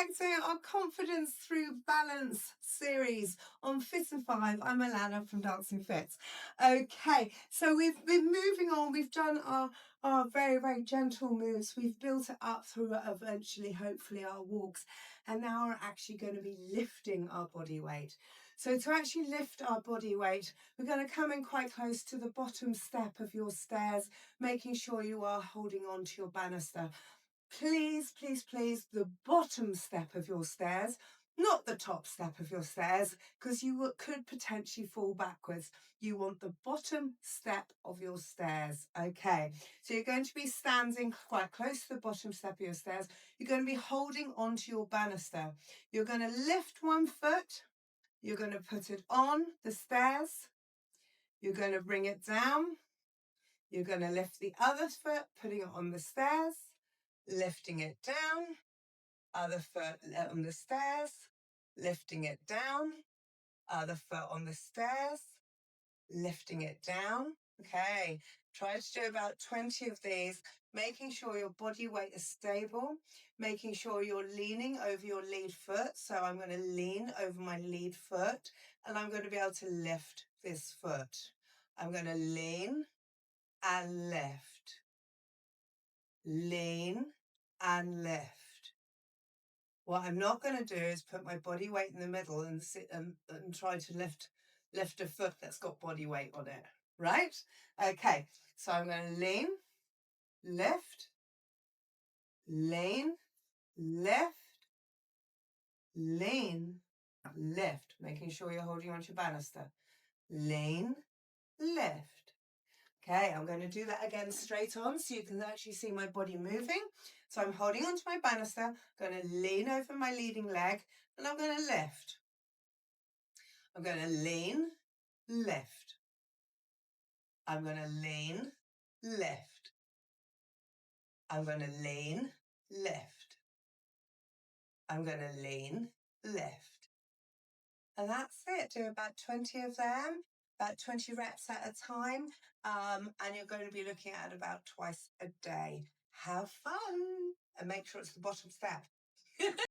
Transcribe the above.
back to our Confidence Through Balance series on Fit and Five. I'm Alana from Dancing Fit. Okay, so we've been moving on. We've done our very, very gentle moves. We've built it up through eventually, hopefully, our walks. And now we're actually going to be lifting our body weight. So to actually lift our body weight, we're going to come in quite close to the bottom step of your stairs, making sure you are holding on to your banister. Please, please, please, the bottom step of your stairs, not the top step of your stairs, because you could potentially fall backwards. You want the bottom step of your stairs. Okay, so you're going to be standing quite close to the bottom step of your stairs. You're going to be holding onto your banister. You're going to lift one foot. You're going to put it on the stairs. You're going to bring it down. You're going to lift the other foot, putting it on the stairs. Lifting it down, other foot on the stairs, lifting it down, other foot on the stairs, lifting it down. Okay, try to do about 20 of these, making sure your body weight is stable, making sure you're leaning over your lead foot. So I'm going to lean over my lead foot and I'm going to be able to lift this foot. I'm going to lean and lift, lean and lift. What I'm not going to do is put my body weight in the middle and sit and try to lift a foot that's got body weight on it, right? Okay, so I'm going to lean, lift, lean, lift, lean, lift, making sure you're holding onto your banister. Lean, lift. Okay, I'm going to do that again straight on so you can actually see my body moving. So I'm holding onto my banister, I'm going to lean over my leading leg, and I'm going to lift. I'm going to lean, lift. I'm going to lean, lift. I'm going to lean, lift. I'm going to lean, lift. And that's it. Do about 20 of them, about 20 reps at a time. And you're going to be looking at about twice a day. Have fun and make sure it's the bottom step.